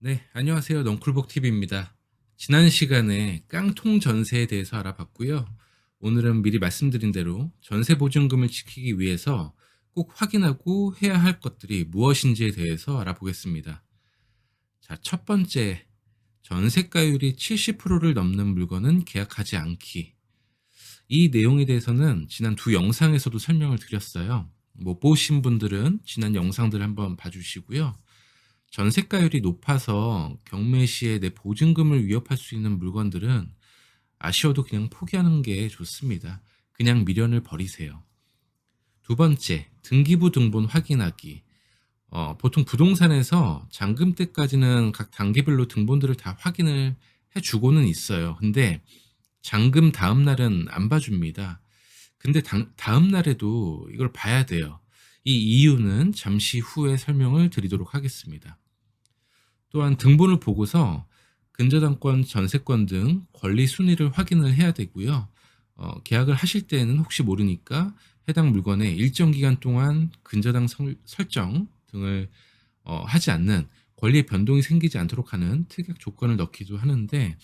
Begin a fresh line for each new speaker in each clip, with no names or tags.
네, 안녕하세요. 넝쿨복TV입니다. 지난 시간에 깡통 전세에 대해서 알아봤고요. 오늘은 미리 말씀드린 대로 전세 보증금을 지키기 위해서 꼭 확인하고 해야 할 것들이 무엇인지에 대해서 알아보겠습니다. 자, 첫 번째, 전세가율이 70%를 넘는 물건은 계약하지 않기. 이 내용에 대해서는 지난 두 영상에서도 설명을 드렸어요. 못 보신 분들은 지난 영상들 한번 봐주시고요. 전세가율이 높아서 경매 시에 내 보증금을 위협할 수 있는 물건들은 아쉬워도 그냥 포기하는 게 좋습니다. 그냥 미련을 버리세요. 두 번째, 등기부 등본 확인하기. 보통 부동산에서 잔금 때까지는 각 단계별로 등본들을 다 확인을 해주고는 있어요. 근데 잔금 다음 날은 안 봐줍니다. 근데 다음 날에도 이걸 봐야 돼요. 이 이유는 잠시 후에 설명을 드리도록 하겠습니다. 또한 등본을 보고서 근저당권, 전세권 등 권리 순위를 확인을 해야 되고요. 계약을 하실 때에는 혹시 모르니까 해당 물건에 일정 기간 동안 근저당 설정 등을 하지 않는 권리의 변동이 생기지 않도록 하는 특약 조건을 넣기도 하는데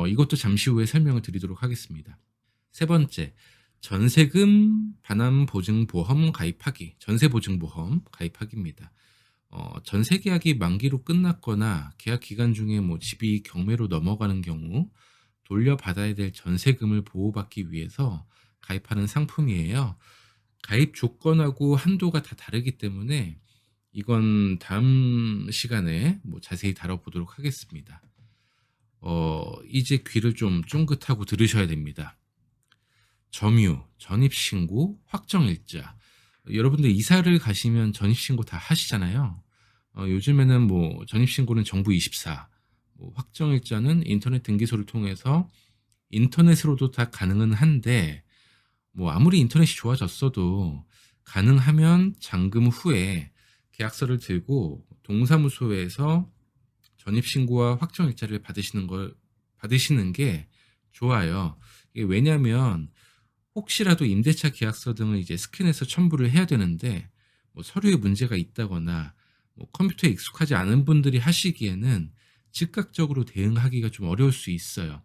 이것도 잠시 후에 설명을 드리도록 하겠습니다. 세 번째, 전세금 반환 보증보험 가입하기, 전세보증보험 가입하기입니다. 전세 계약이 만기로 끝났거나 계약 기간 중에 뭐 집이 경매로 넘어가는 경우 돌려받아야 될 전세금을 보호받기 위해서 가입하는 상품이에요. 가입 조건하고 한도가 다 다르기 때문에 이건 다음 시간에 뭐 자세히 다뤄보도록 하겠습니다. 이제 귀를 좀 쫑긋하고 들으셔야 됩니다. 점유, 전입신고, 확정일자. 여러분들 이사를 가시면 전입신고 다 하시잖아요. 요즘에는 뭐 전입신고는 정부24, 뭐 확정일자는 인터넷 등기소를 통해서 인터넷으로도 다 가능은 한데 뭐 아무리 인터넷이 좋아졌어도 가능하면 잔금 후에 계약서를 들고 동사무소에서 전입신고와 확정일자를 받으시는 게 좋아요. 이게 왜냐면 혹시라도 임대차 계약서 등을 이제 스캔해서 첨부를 해야 되는데 뭐 서류에 문제가 있다거나 뭐 컴퓨터에 익숙하지 않은 분들이 하시기에는 즉각적으로 대응하기가 좀 어려울 수 있어요.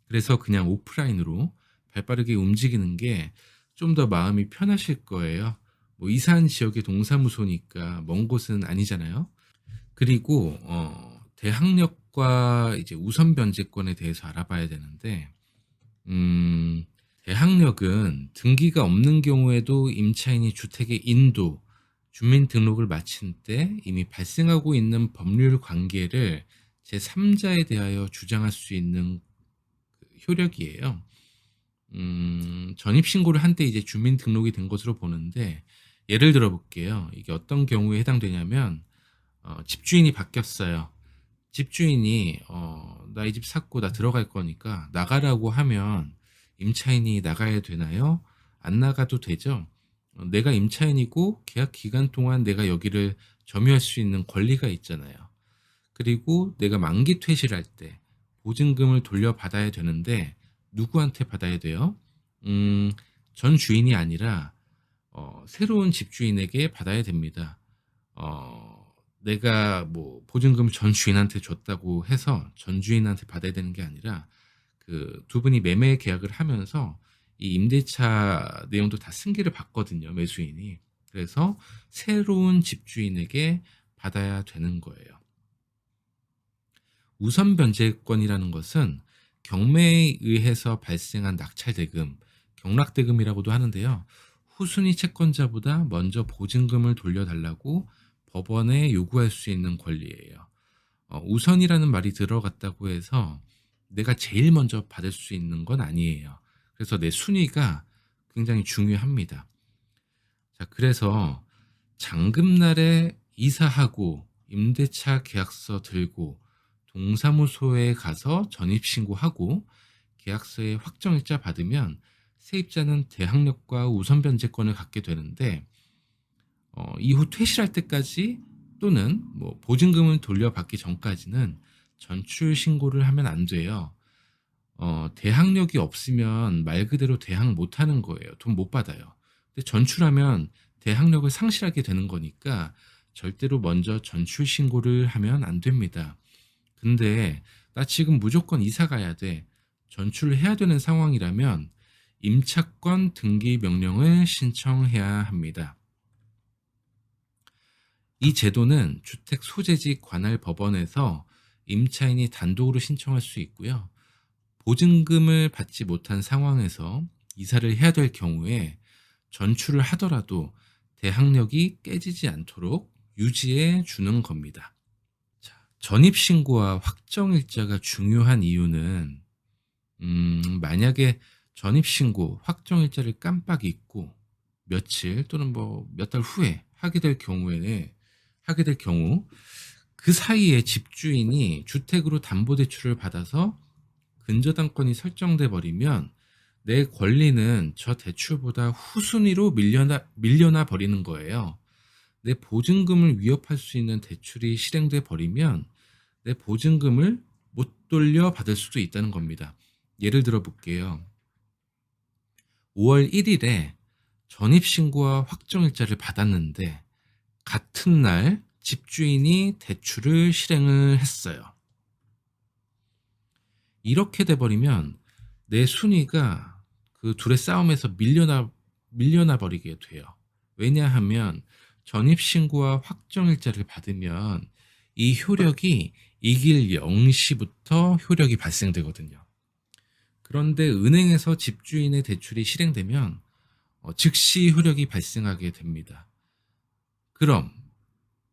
그래서 그냥 오프라인으로 발빠르게 움직이는 게 좀 더 마음이 편하실 거예요. 뭐 이사한 지역의 동사무소니까 먼 곳은 아니잖아요. 그리고 대항력과 이제 우선 변제권에 대해서 알아봐야 되는데 음, 대항력은 등기가 없는 경우에도 임차인이 주택의 인도, 주민등록을 마친 때 이미 발생하고 있는 법률 관계를 제3자에 대하여 주장할 수 있는 그 효력이에요. 전입신고를 한 때 이제 주민등록이 된 것으로 보는데 예를 들어 볼게요. 이게 어떤 경우에 해당되냐면 집주인이 바뀌었어요. 집주인이 나 이 집 샀고 나 들어갈 거니까 나가라고 하면 임차인이 나가야 되나요? 안 나가도 되죠? 내가 임차인이고 계약 기간 동안 내가 여기를 점유할 수 있는 권리가 있잖아요. 그리고 내가 만기 퇴실할 때 보증금을 돌려받아야 되는데 누구한테 받아야 돼요? 음, 전 주인이 아니라 새로운 집주인에게 받아야 됩니다. 내가 뭐 보증금 전 주인한테 줬다고 해서 전 주인한테 받아야 되는 게 아니라 그 두 분이 매매 계약을 하면서 이 임대차 내용도 다 승계를 받거든요, 매수인이. 그래서 새로운 집주인에게 받아야 되는 거예요. 우선 변제권이라는 것은 경매에 의해서 발생한 낙찰대금, 경락대금이라고도 하는데요. 후순위 채권자보다 먼저 보증금을 돌려달라고 법원에 요구할 수 있는 권리예요. 우선이라는 말이 들어갔다고 해서 내가 제일 먼저 받을 수 있는 건 아니에요. 그래서 내 순위가 굉장히 중요합니다. 자, 그래서 잔금날에 이사하고 임대차 계약서 들고 동사무소에 가서 전입신고하고 계약서에 확정일자 받으면 세입자는 대항력과 우선 변제권을 갖게 되는데 이후 퇴실할 때까지 또는 뭐 보증금을 돌려받기 전까지는 전출 신고를 하면 안 돼요. 대항력이 없으면 말 그대로 대항 못 하는 거예요. 돈 못 받아요. 근데 전출하면 대항력을 상실하게 되는 거니까 절대로 먼저 전출 신고를 하면 안 됩니다. 근데 나 지금 무조건 이사 가야 돼. 전출해야 되는 상황이라면 임차권 등기 명령을 신청해야 합니다. 이 제도는 주택 소재지 관할 법원에서 임차인이 단독으로 신청할 수 있고요. 보증금을 받지 못한 상황에서 이사를 해야 될 경우에 전출을 하더라도 대항력이 깨지지 않도록 유지해 주는 겁니다. 자, 전입신고와 확정일자가 중요한 이유는 만약에 전입신고, 확정일자를 깜빡 잊고 며칠 또는 뭐 몇 달 후에 하게 될 경우 그 사이에 집주인이 주택으로 담보대출을 받아서 근저당권이 설정돼 버리면 내 권리는 저 대출보다 후순위로 밀려나 버리는 거예요. 내 보증금을 위협할 수 있는 대출이 실행돼 버리면 내 보증금을 못 돌려받을 수도 있다는 겁니다. 예를 들어 볼게요. 5월 1일에 전입신고와 확정일자를 받았는데 같은 날 집주인이 대출을 실행을 했어요. 이렇게 돼버리면 내 순위가 그 둘의 싸움에서 밀려나 버리게 돼요. 왜냐하면 전입신고와 확정일자를 받으면 이 효력이 이길 0시부터 효력이 발생되거든요. 그런데 은행에서 집주인의 대출이 실행되면 즉시 효력이 발생하게 됩니다. 그럼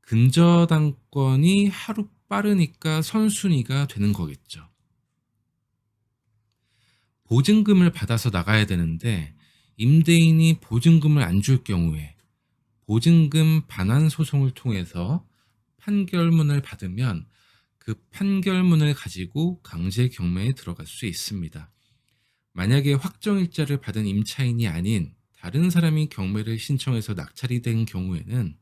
근저당권이 하루 빠르니까 선순위가 되는 거겠죠. 보증금을 받아서 나가야 되는데 임대인이 보증금을 안 줄 경우에 보증금 반환 소송을 통해서 판결문을 받으면 그 판결문을 가지고 강제 경매에 들어갈 수 있습니다. 만약에 확정일자를 받은 임차인이 아닌 다른 사람이 경매를 신청해서 낙찰이 된 경우에는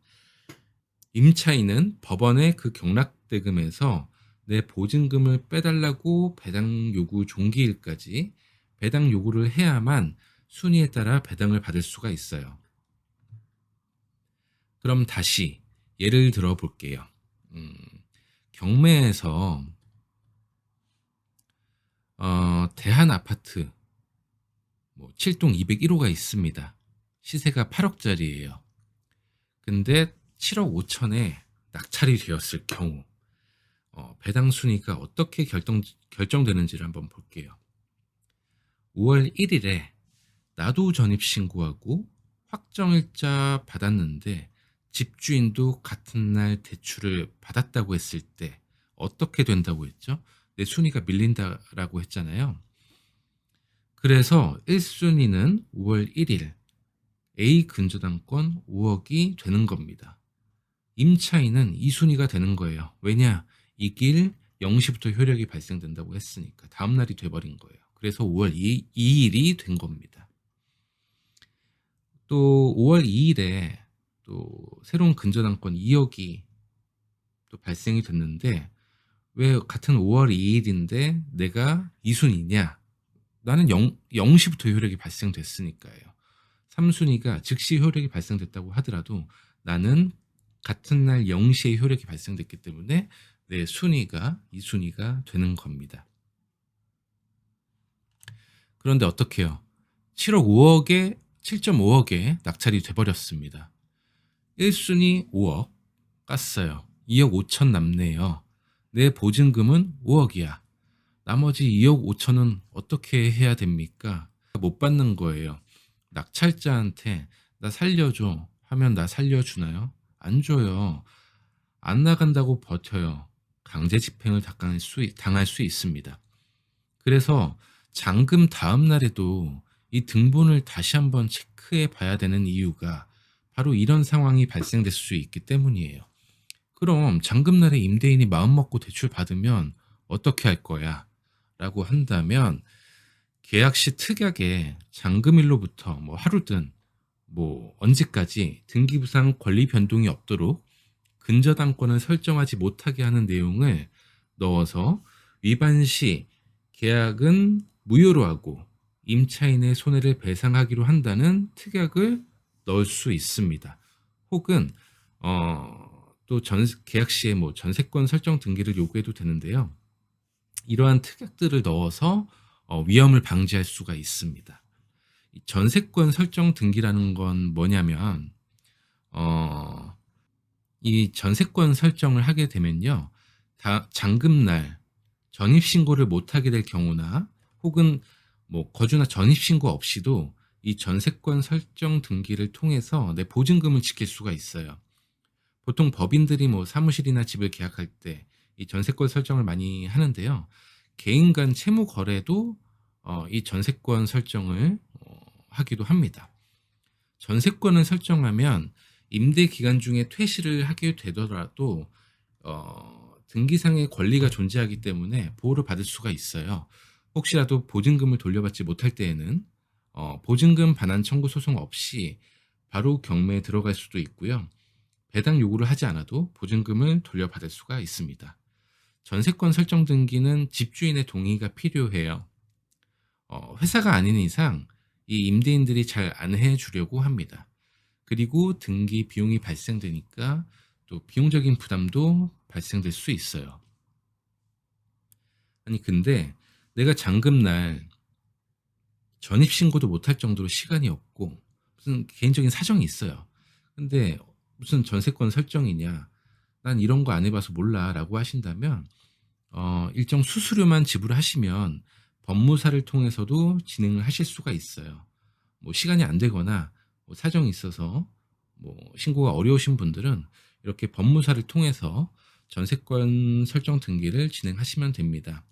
임차인은 법원의 그 경락대금에서 내 보증금을 빼달라고 배당 요구 종기일까지 배당 요구를 해야만 순위에 따라 배당을 받을 수가 있어요. 그럼 다시 예를 들어 볼게요. 경매에서 대한아파트 7동 201호가 있습니다. 시세가 8억짜리예요. 근데 7억 5천에 낙찰이 되었을 경우 배당 순위가 어떻게 결정되는지를 한번 볼게요. 5월 1일에 나도 전입신고하고 확정일자 받았는데 집주인도 같은 날 대출을 받았다고 했을 때 어떻게 된다고 했죠? 내 순위가 밀린다라고 했잖아요. 그래서 1순위는 5월 1일 A 근저당권 5억이 되는 겁니다. 임차인은 2순위가 되는 거예요. 왜냐? 이길 0시부터 효력이 발생된다고 했으니까 다음날이 돼버린 거예요. 그래서 5월 2일이 된 겁니다. 또 5월 2일에 또 새로운 근저당권 2억이 또 발생이 됐는데 왜 같은 5월 2일인데 내가 2순위냐? 나는 0시부터 효력이 발생됐으니까요. 3순위가 즉시 효력이 발생됐다고 하더라도 나는 같은 날 0시에 효력이 발생됐기 때문에 내 순위가 2순위가 되는 겁니다. 그런데 어떻게 해요? 7.5억에 낙찰이 돼버렸습니다. 1순위 5억 깠어요. 2억 5천 남네요. 내 보증금은 5억이야. 나머지 2억 5천은 어떻게 해야 됩니까? 못 받는 거예요. 낙찰자한테 나 살려줘 하면 나 살려주나요? 안 줘요. 안 나간다고 버텨요. 강제 집행을 당할 수 있습니다. 그래서 잔금 다음 날에도 이 등본을 다시 한번 체크해 봐야 되는 이유가 바로 이런 상황이 발생될 수 있기 때문이에요. 그럼 잔금날에 임대인이 마음먹고 대출 받으면 어떻게 할 거야? 라고 한다면 계약 시 특약에 잔금일로부터 하루든 언제까지 등기부상 권리 변동이 없도록 근저당권을 설정하지 못하게 하는 내용을 넣어서 위반 시 계약은 무효로 하고 임차인의 손해를 배상하기로 한다는 특약을 넣을 수 있습니다. 혹은 또 계약 시에 뭐 전세권 설정 등기를 요구해도 되는데요. 이러한 특약들을 넣어서 위험을 방지할 수가 있습니다. 이 전세권 설정 등기라는 건 뭐냐면 어 이 전세권 설정을 하게 되면요. 잔금날 전입 신고를 못 하게 될 경우나 혹은 뭐 거주나 전입 신고 없이도 이 전세권 설정 등기를 통해서 내 보증금을 지킬 수가 있어요. 보통 법인들이 뭐 사무실이나 집을 계약할 때 이 전세권 설정을 많이 하는데요. 개인 간 채무 거래도 이 전세권 설정을 하기도 합니다. 전세권을 설정하면 임대 기간 중에 퇴실을 하게 되더라도 등기상의 권리가 존재하기 때문에 보호를 받을 수가 있어요. 혹시라도 보증금을 돌려받지 못할 때에는 보증금 반환 청구 소송 없이 바로 경매에 들어갈 수도 있고요. 배당 요구를 하지 않아도 보증금을 돌려받을 수가 있습니다. 전세권 설정 등기는 집주인의 동의가 필요해요. 회사가 아닌 이상 이 임대인들이 잘 안 해주려고 합니다. 그리고 등기 비용이 발생되니까 또 비용적인 부담도 발생될 수 있어요. 아니 근데 내가 잔금날 전입신고도 못할 정도로 시간이 없고 무슨 개인적인 사정이 있어요. 근데 무슨 전세권 설정이냐, 난 이런 거 안 해봐서 몰라 라고 하신다면 일정 수수료만 지불하시면 법무사를 통해서도 진행을 하실 수가 있어요. 뭐 시간이 안 되거나 뭐 사정이 있어서 뭐 신고가 어려우신 분들은 이렇게 법무사를 통해서 전세권 설정 등기를 진행하시면 됩니다.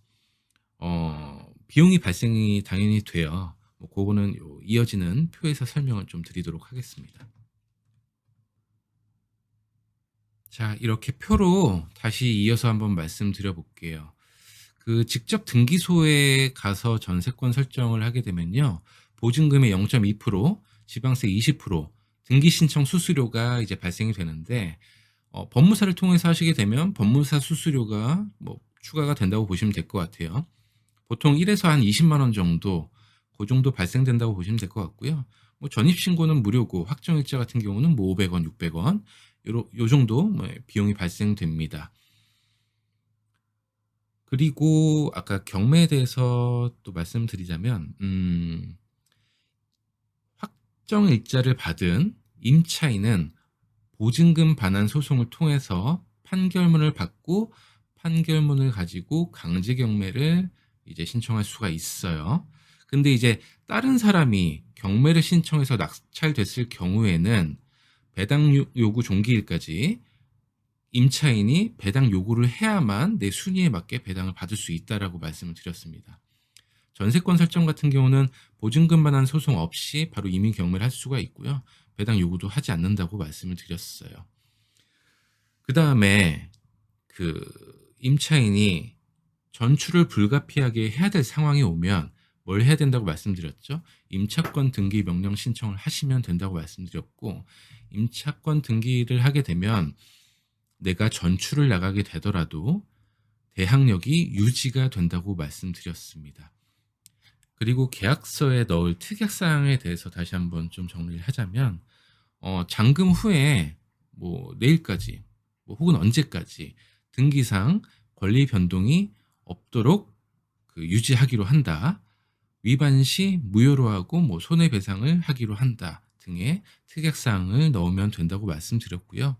비용이 발생이 당연히 돼요. 뭐 그거는 이어지는 표에서 설명을 좀 드리도록 하겠습니다. 자, 이렇게 표로 다시 이어서 한번 말씀드려 볼게요. 직접 등기소에 가서 전세권 설정을 하게 되면요. 보증금의 0.2%, 지방세 20%, 등기 신청 수수료가 이제 발생이 되는데, 법무사를 통해서 하시게 되면 법무사 수수료가 뭐 추가가 된다고 보시면 될 것 같아요. 보통 1에서 한 20만 원 정도, 그 정도 발생된다고 보시면 될 것 같고요. 뭐 전입신고는 무료고 확정일자 같은 경우는 뭐 500원, 600원, 요 정도 뭐 비용이 발생됩니다. 그리고 아까 경매에 대해서 또 말씀드리자면 확정일자를 받은 임차인은 보증금 반환 소송을 통해서 판결문을 받고 판결문을 가지고 강제 경매를 이제 신청할 수가 있어요. 근데 이제 다른 사람이 경매를 신청해서 낙찰됐을 경우에는 배당 요구 종기일까지 임차인이 배당 요구를 해야만 내 순위에 맞게 배당을 받을 수 있다라고 말씀을 드렸습니다. 전세권 설정 같은 경우는 보증금 반환 소송 없이 바로 이민 경매를 할 수가 있고요. 배당 요구도 하지 않는다고 말씀을 드렸어요. 그 다음에 임차인이 전출을 불가피하게 해야 될 상황이 오면 뭘 해야 된다고 말씀드렸죠? 임차권 등기 명령 신청을 하시면 된다고 말씀드렸고, 임차권 등기를 하게 되면 내가 전출을 나가게 되더라도 대항력이 유지가 된다고 말씀드렸습니다. 그리고 계약서에 넣을 특약사항에 대해서 다시 한번 좀 정리를 하자면, 잔금 후에 뭐 내일까지 뭐 혹은 언제까지 등기상 권리 변동이 없도록 유지하기로 한다. 위반 시 무효로 하고 뭐 손해배상을 하기로 한다 등의 특약사항을 넣으면 된다고 말씀드렸고요.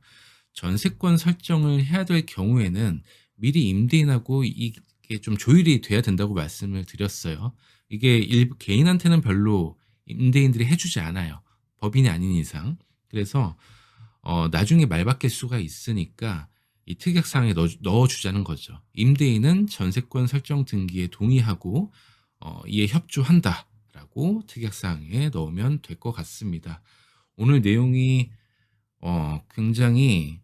전세권 설정을 해야 될 경우에는 미리 임대인하고 이게 좀 조율이 돼야 된다고 말씀을 드렸어요. 이게 일부 개인한테는 별로 임대인들이 해주지 않아요. 법인이 아닌 이상. 그래서 나중에 말 바뀔 수가 있으니까 이 특약사항에 넣어주자는 거죠. 임대인은 전세권 설정 등기에 동의하고 이에 협조한다라고 특약사항에 넣으면 될 것 같습니다. 오늘 내용이 굉장히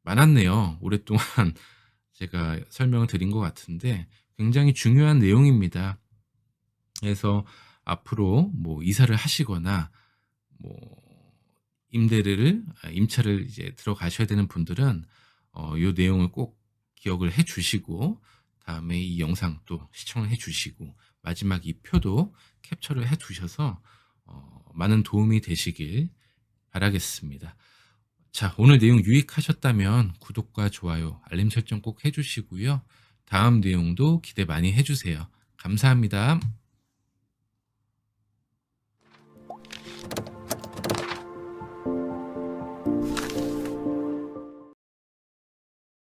많았네요. 오랫동안 제가 설명을 드린 것 같은데 굉장히 중요한 내용입니다. 그래서 앞으로 뭐 이사를 하시거나 뭐 임차를 이제 들어가셔야 되는 분들은 요 내용을 꼭 기억을 해 주시고 다음에 이 영상 또 시청을 해 주시고 마지막 이 표도 캡처를 해 두셔서 많은 도움이 되시길 바라겠습니다. 자, 오늘 내용 유익하셨다면 구독과 좋아요, 알림 설정 꼭 해주시고요. 다음 내용도 기대 많이 해주세요. 감사합니다.